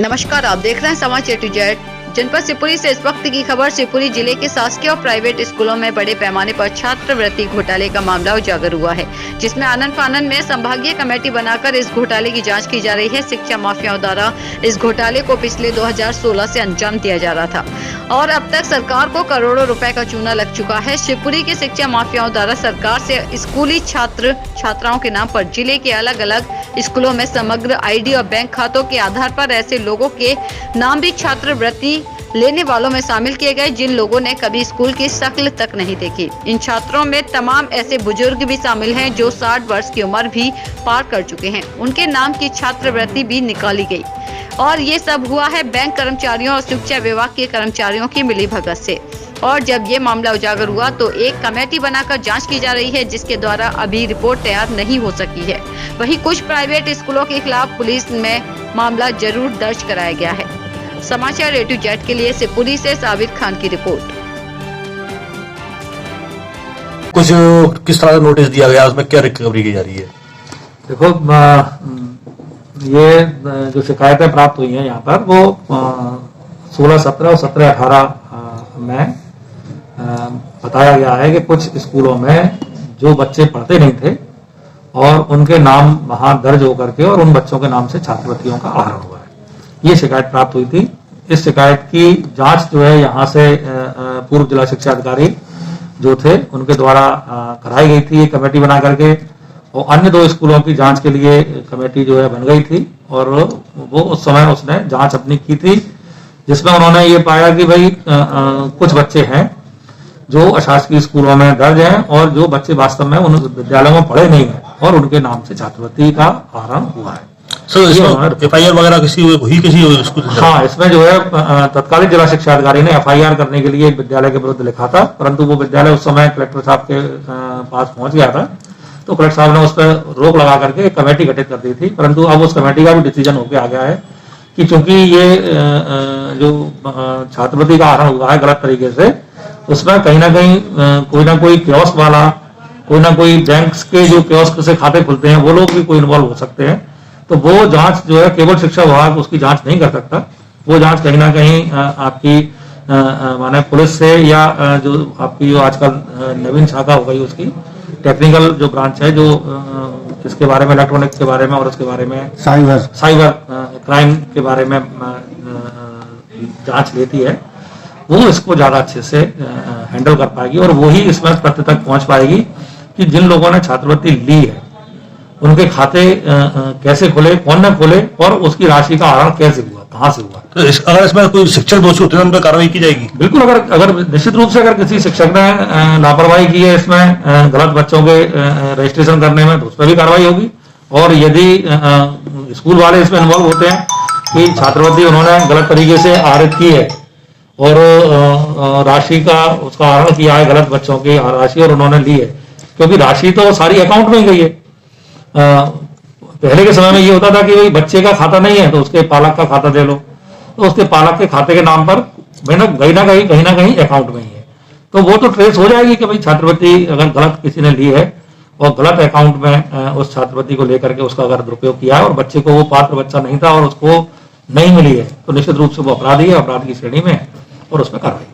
नमस्कार, आप देख रहे हैं समाचार टू जेड। जनपद शिवपुरी से इस वक्त की खबर। शिवपुरी जिले के शासकीय और प्राइवेट स्कूलों में बड़े पैमाने पर छात्रवृत्ति घोटाले का मामला उजागर हुआ है, जिसमें आनन फानन में संभागीय कमेटी बनाकर इस घोटाले की जांच की जा रही है। शिक्षा माफियाओं द्वारा इस घोटाले को पिछले 2016 से अंजाम दिया जा रहा था और अब तक सरकार को करोड़ों रुपए का चूना लग चुका है। शिवपुरी के शिक्षा माफियाओं द्वारा सरकार से स्कूली छात्र छात्राओं के नाम पर जिले के अलग अलग स्कूलों में समग्र आईडी और बैंक खातों के आधार पर ऐसे लोगों के नाम भी छात्रवृत्ति लेने वालों में शामिल किए गए, जिन लोगों ने कभी स्कूल की शक्ल तक नहीं देखी। इन छात्रों में तमाम ऐसे बुजुर्ग भी शामिल हैं जो 60 वर्ष की उम्र भी पार कर चुके हैं। उनके नाम की छात्रवृत्ति भी निकाली गई और ये सब हुआ है बैंक कर्मचारियों और शिक्षा विभाग के कर्मचारियों की मिलीभगत से। और जब ये मामला उजागर हुआ तो एक कमेटी बनाकर जांच की जा रही है, जिसके द्वारा अभी रिपोर्ट तैयार नहीं हो सकी है। वहीं कुछ प्राइवेट स्कूलों के खिलाफ पुलिस में मामला जरूर दर्ज कराया गया है। समाचार ए टू जेड के लिए शिवपुरी से साबिर खान की रिपोर्ट। कुछ किस तरह का नोटिस दिया गया, उसमें क्या रिकवरी की जा रही है? देखो, ये जो शिकायतें प्राप्त हुई हैं यहाँ पर वो 16-17 और 17-18 में बताया गया है कि कुछ स्कूलों में जो बच्चे पढ़ते नहीं थे और उनके नाम वहां दर्ज होकर के और उन बच्चों के नाम से छात्रवृत्तियों का आहरण हुआ है। ये शिकायत प्राप्त हुई थी। इस शिकायत की जांच जो है यहाँ से पूर्व जिला शिक्षा अधिकारी जो थे उनके द्वारा कराई गई थी, एक कमेटी बना करके, और अन्य 2 स्कूलों की जांच के लिए कमेटी जो है बन गई थी और वो उस समय उसने जांच अपनी की थी, जिसमें उन्होंने ये पाया कि भाई कुछ बच्चे हैं जो अशासकीय स्कूलों में दर्ज हैं और जो बच्चे वास्तव में उन विद्यालयों में पढ़े नहीं हैं और उनके नाम से छात्रवृत्ति का आहरण हुआ है। FIR वगैरह किसी स्कूल? हाँ, इसमें जो है तत्कालीन जिला शिक्षा अधिकारी ने FIR करने के लिए एक विद्यालय के विरुद्ध लिखा था, परंतु वो विद्यालय उस समय कलेक्टर साहब के पास पहुंच गया था, तो कलेक्टर साहब ने उस पर रोक लगा करके एक कमेटी गठित कर दी थी। परंतु अब उस कमेटी का भी डिसीजन होकर आ गया है कि चूंकि ये जो छात्रवृत्ति का आहरण हुआ है गलत तरीके से, उसमें कहीं ना कोई कियोस्क वाला, कोई ना कोई बैंक के जो कियोस्क से खाते खुलते हैं वो लोग भी कोई इन्वॉल्व हो सकते हैं। तो वो जांच जो है केवल शिक्षा विभाग उसकी जांच नहीं कर सकता। वो जांच कहीं ना कहीं आपकी माने पुलिस से या जो आपकी जो आजकल नवीन शाखा हो गई उसकी टेक्निकल जो ब्रांच है, जो इसके बारे में, इलेक्ट्रॉनिक के बारे में और उसके बारे में साइबर क्राइम के बारे में जांच लेती है, वो इसको ज्यादा अच्छे से हैंडल कर पाएगी और वो ही इसमें तथ्य तक पहुंच पाएगी कि जिन लोगों ने छात्रवृत्ति ली है उनके खाते कैसे खुले, कौन ने खोले और उसकी राशि का आहरण कैसे हुआ, कहां से हुआ। तो अगर इसमें कोई शिक्षक दोषी होते हैं उन पर कार्रवाई की जाएगी? बिल्कुल, अगर निश्चित रूप से अगर किसी शिक्षक ने लापरवाही की है इसमें गलत बच्चों के रजिस्ट्रेशन करने में, तो उस पर भी कार्रवाई होगी। और यदि स्कूल वाले इसमें इन्वॉल्व होते हैं कि छात्रवृत्ति उन्होंने गलत तरीके से आहरित की है और राशि का उसका आहरण किया है गलत बच्चों की राशि और उन्होंने ली है, क्योंकि राशि तो सारी अकाउंट में ही गई है। पहले के समय में ये होता था कि भाई बच्चे का खाता नहीं है तो उसके पालक का खाता दे लो, तो उसके पालक के खाते के नाम पर कहीं ना कहीं अकाउंट में ही है, तो वो तो ट्रेस हो जाएगी कि भाई छात्रवृत्ति अगर गलत किसी ने ली है और गलत अकाउंट में उस छात्रवृत्ति को लेकर के उसका अगर दुरुपयोग किया है और बच्चे को वो पात्र बच्चा नहीं था और उसको नहीं मिली है, तो निश्चित रूप से वो अपराधी है, अपराध की श्रेणी में है और उसमें कार्रवाई।